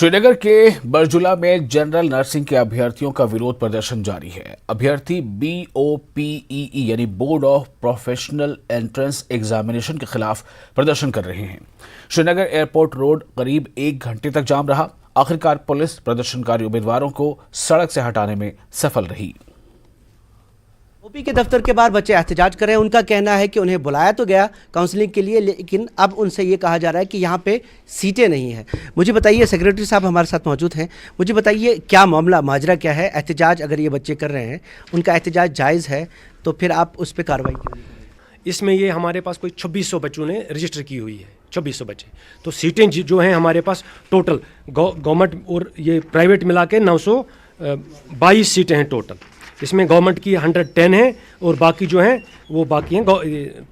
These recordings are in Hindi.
श्रीनगर के बरजुला में जनरल नर्सिंग के अभ्यर्थियों का विरोध प्रदर्शन जारी है। अभ्यर्थी BOPEE यानी board of professional entrance examination के खिलाफ प्रदर्शन कर रहे हैं। श्रीनगर एयरपोर्ट रोड करीब 1 घंटे तक जाम रहा। आखिरकार पुलिस प्रदर्शनकारी उम्मीदवारों को सड़क से हटाने में सफल रही। ओपी के दफ्तर के बाहर बच्चे एहतजाज कर रहे हैं। उनका कहना है कि उन्हें बुलाया तो गया काउंसलिंग के लिए, लेकिन अब उनसे ये कहा जा रहा है कि यहाँ पे सीटें नहीं हैं। मुझे बताइए, सेक्रेटरी साहब हमारे साथ मौजूद हैं, मुझे बताइए क्या मामला माजरा क्या है? एहतजाज अगर ये बच्चे कर रहे हैं, उनका एहतजाज जायज़ है, तो फिर आप उस पर कार्रवाई क्यों नहीं कर रहे? इसमें ये हमारे पास कोई 2600 बच्चों ने रजिस्टर की हुई है, 2600 बच्चे। तो सीटें जो हैं हमारे पास टोटल गवर्नमेंट और ये प्राइवेट मिला के 922 सीटें हैं टोटल। इसमें गवर्नमेंट की 110 है और बाकी जो हैं वो बाकी हैं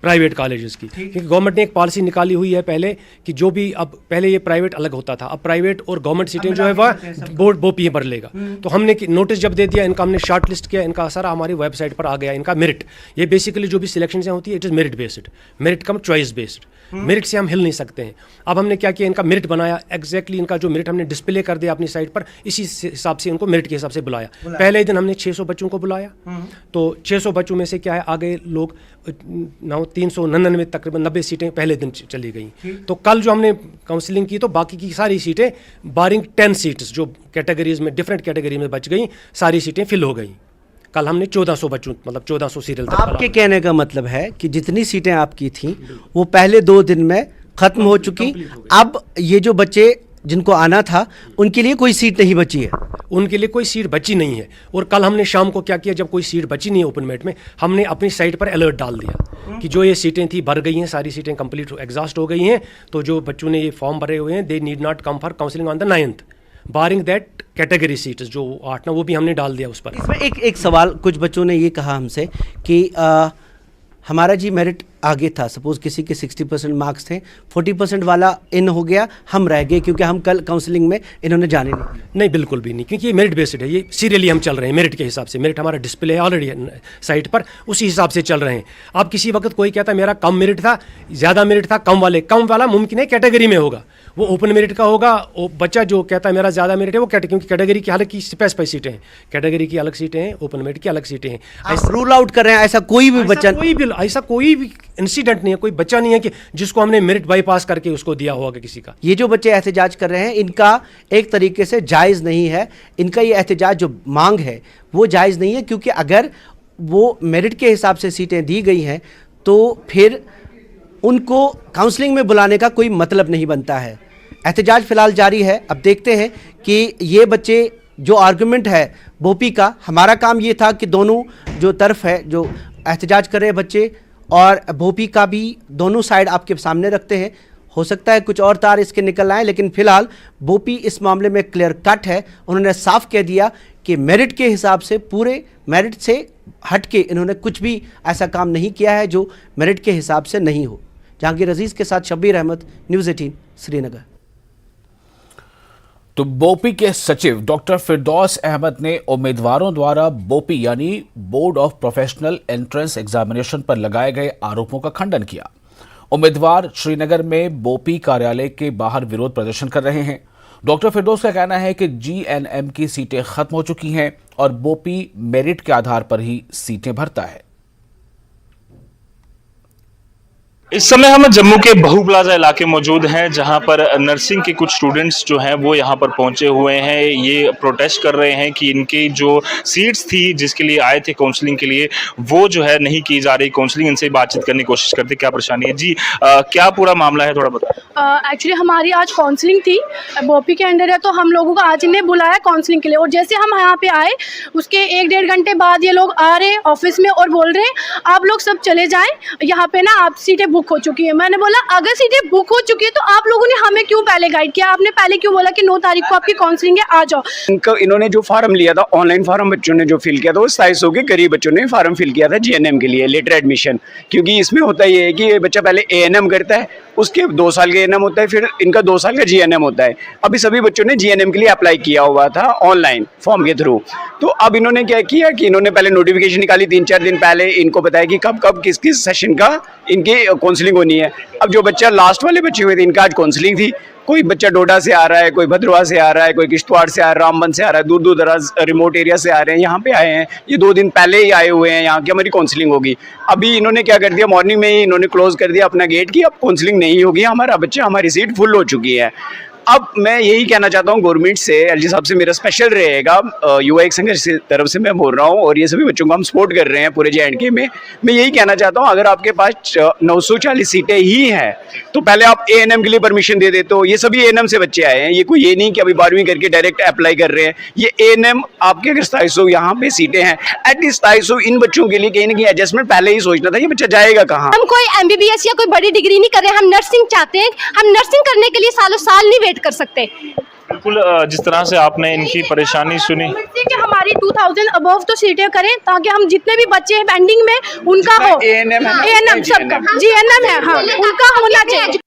प्राइवेट कॉलेजेस की। क्योंकि गवर्नमेंट ने एक पॉलिसी निकाली हुई है पहले कि जो भी, अब पहले ये प्राइवेट अलग होता था, अब प्राइवेट और गवर्नमेंट सीटें जो है वह बोर्ड BOPE भर लेगा। तो हमने नोटिस जब दे दिया इनका, हमने शॉर्ट लिस्ट किया, इनका सारा हमारी वेबसाइट पर आ गया। इनका मेरिट, ये बेसिकली जो भी सिलेक्शन होती है it is merit based, merit come choice based. Merit से हम हिल नहीं सकते हैं। अब हमने क्या किया, इनका मेरिट बनाया, एग्जैक्टली इनका जो मेरिट हमने डिस्प्ले कर दिया अपनी साइट पर, इसी हिसाब से इनको मेरिट के हिसाब से बुलाया। पहले दिन हमने 600 बच्चों को बुलाया, तो 600 बच्चों में से क्या है, आगे लोग 399 तकरीबन 90 सीटें पहले दिन चली गई। तो कल जो हमने काउंसलिंग की तो बाकी की सारी सीटें बारिंग 10 सीट्स जो कैटेगरीज में, डिफरेंट कैटेगरी में बच गई, सारी सीटें फिल हो गई। कल हमने 1400 बच्चों, मतलब 1400 सीरियल तक। आपके कहने का मतलब है कि जितनी सीटें आपकी थी वो पहले 2 दिन में खत्म हो चुकी। अब ये जो बच्चे जिनको आना था उनके लिए कोई सीट नहीं बची है, उनके लिए कोई सीट बची नहीं है। और कल हमने शाम को क्या किया, जब कोई सीट बची नहीं है ओपन मेरिट में, हमने अपनी साइट पर अलर्ट डाल दिया कि जो ये सीटें थी भर गई हैं, सारी सीटें कंप्लीट एग्जॉस्ट हो गई हैं। तो जो बच्चों ने ये फॉर्म भरे हुए हैं, they need not come for counselling on the 9th, barring that category seats जो 8 ना, वो भी हमने डाल दिया उस पर। इसमें एक सवाल, कुछ बच्चों ने ये कहा हमसे कि हमारा जी मेरिट आगे था, सपोज किसी के 60% मार्क्स थे, 40% वाला इन हो गया, हम रह गए क्योंकि हम कल काउंसलिंग में इन्होंने जाने नहीं दिया। नहीं, बिल्कुल भी नहीं, क्योंकि ये मेरिट बेस्ड है, ये सीरियली हम चल रहे हैं मेरिट के हिसाब से। मेरिट हमारा डिस्प्ले है ऑलरेडी साइट पर, उसी हिसाब से चल रहे हैं। अब किसी वक्त कोई कहता है मेरा कम मेरिट था, ज़्यादा मेरिट था, कम वाला मुमकिन है कैटेगरी में होगा, वो ओपन मेरिट का होगा। वो बच्चा जो कहता है मेरा ज़्यादा मेरिट है, वो क्योंकि कैटेगरी की अलग की स्पेसिफाई सीटें हैं, कैटेगरी की अलग सीटें हैं, ओपन मेरिट की अलग सीटें हैं। रूल आउट कर रहे हैं ऐसा कोई भी बच्चा, ऐसा कोई भी इंसिडेंट नहीं है, कोई बच्चा नहीं है कि जिसको हमने मेरिट बाईपास करके उसको दिया होगा किसी का। ये जो बच्चे एहतजाज कर रहे हैं इनका एक तरीके से जायज़ नहीं है। इनका ये एहतजाज जो मांग है वो जायज़ नहीं है, क्योंकि अगर वो मेरिट के हिसाब से सीटें दी गई हैं तो फिर उनको काउंसलिंग में बुलाने का कोई मतलब नहीं बनता है। एहतजाज फिलहाल जारी है। अब देखते हैं कि ये बच्चे, जो आर्गुमेंट है BOPE का, हमारा काम ये था कि दोनों जो तरफ है, जो एहतजाज कर रहे बच्चे और BOPE का भी, दोनों साइड आपके सामने रखते हैं। हो सकता है कुछ और तार इसके निकल आए, लेकिन फिलहाल BOPE इस मामले में क्लियर कट है। उन्होंने साफ कह दिया कि मेरिट के हिसाब से, पूरे मेरिट से हट के इन्होंने कुछ भी ऐसा काम नहीं किया है जो मेरिट के हिसाब से नहीं हो। जहांगीर अजीज़ के साथ शब्बीर अहमद, न्यूज़ 18 श्रीनगर। तो BOPE के सचिव डॉक्टर फिरदौस अहमद ने उम्मीदवारों द्वारा BOPE यानी board of professional entrance examination पर लगाए गए आरोपों का खंडन किया। उम्मीदवार श्रीनगर में BOPE कार्यालय के बाहर विरोध प्रदर्शन कर रहे हैं। डॉक्टर फिरदौस का कहना है कि GNM की सीटें खत्म हो चुकी हैं और BOPE मेरिट के आधार पर ही सीटें भरता है। इस समय हम जम्मू के बहू प्लाजा इलाके मौजूद हैं, जहां पर नर्सिंग के कुछ स्टूडेंट्स जो हैं वो यहां पर पहुंचे हुए हैं। ये प्रोटेस्ट कर रहे हैं कि इनकी जो सीट्स थी जिसके लिए आए थे काउंसलिंग के लिए, वो जो है नहीं की जा रही काउंसलिंग। इनसे बातचीत करने की कोशिश करते, क्या परेशानी है जी, क्या पूरा मामला है, थोड़ा बताएं। एक्चुअली हमारी आज काउंसलिंग थी, BOPE के अंडर है, तो हम लोगों को आज इन्हें बुलाया काउंसलिंग के लिए। और जैसे हम यहाँ पे आए उसके 1-1.5 घंटे बाद ये लोग आ रहे हैं ऑफिस में और बोल रहे हैं आप लोग सब चले जाएँ, यहाँ पे ना आप सीटें बुक हो चुकी है। मैंने बोला अगर सीटें बुक हो चुकी है तो आप लोगों ने हमें क्यों पहले गाइड किया, आपने पहले क्यों बोला कि 9 तारीख को आपकी काउंसलिंग है, आ जाओ। इन्होंने जो फार्म लिया था, ऑनलाइन फार्म बच्चों ने जो फिल किया था, वो 2700 के करीब बच्चों ने फार्म फिल किया था GNM के लिए, लेटर एडमिशन। क्योंकि इसमें होता ये है कि ये बच्चा पहले ANM करता है, उसके 2 साल का ANM होता है, फिर इनका 2 साल का GNM होता है। अभी सभी बच्चों ने GNM के लिए अप्लाई किया हुआ था ऑनलाइन फॉर्म के थ्रू। तो अब इन्होंने क्या किया कि इन्होंने पहले नोटिफिकेशन निकाली 3-4 दिन पहले, इनको बताया कि कब कब किस सेशन का इनकी काउंसलिंग होनी है। अब जो बच्चा लास्ट वाले बच्चे हुए थे, इनका आज काउंसलिंग थी, कोई बच्चा डोडा से आ रहा है, कोई भद्रवाह से आ रहा है, कोई किश्तवाड़ से आ रहा है, रामबन से आ रहा है, दूर दूर दराज रिमोट एरिया से आ रहे हैं, यहाँ पे आए हैं। ये 2 दिन पहले ही आए हुए हैं, यहाँ की हमारी काउंसलिंग होगी। अभी इन्होंने क्या कर दिया, मॉर्निंग में ही इन्होंने क्लोज कर दिया अपना गेट कि अब काउंसलिंग नहीं होगी, हमारा बच्चा, हमारी सीट फुल हो चुकी है। अब मैं यही कहना चाहता हूँ गवर्नमेंट से, एलजी साहब से मेरा स्पेशल रहेगा, युवा एक संघर्ष की तरफ से मैं बोल रहा हूँ और ये सभी बच्चों को हम सपोर्ट कर रहे हैं पूरे JNK में। मैं यही कहना चाहता हूँ, अगर आपके पास 940 सीटें ही हैं तो पहले आप ANM के लिए परमिशन दे देते हो। ये सभी ANM से बच्चे आए हैं, ये कोई ये नहीं कि अभी 12वीं करके डायरेक्ट अप्लाई कर रहे हैं। ये ANM आपके अगर 2700 यहाँ पे सीटें हैं, एटलीस्ट 2700 इन बच्चों के लिए कहीं ना कहीं एडजस्टमेंट पहले ही सोचना था, ये बच्चा जाएगा कहाँ। हम कोई MBBS या कोई बड़ी डिग्री नहीं कर रहे, हम नर्सिंग चाहते हैं। हम नर्सिंग करने के लिए सालों साल नहीं वेट कर सकते। बिल्कुल, जिस तरह से आपने इनकी परेशानी सुनी, कि हमारी 2000 अबव तो सीटें करें ताकि हम जितने भी बच्चे हैं पेंडिंग में उनका हो। ANM है ना? ANM सबका GNM है, हाँ, उनका होना चाहिए।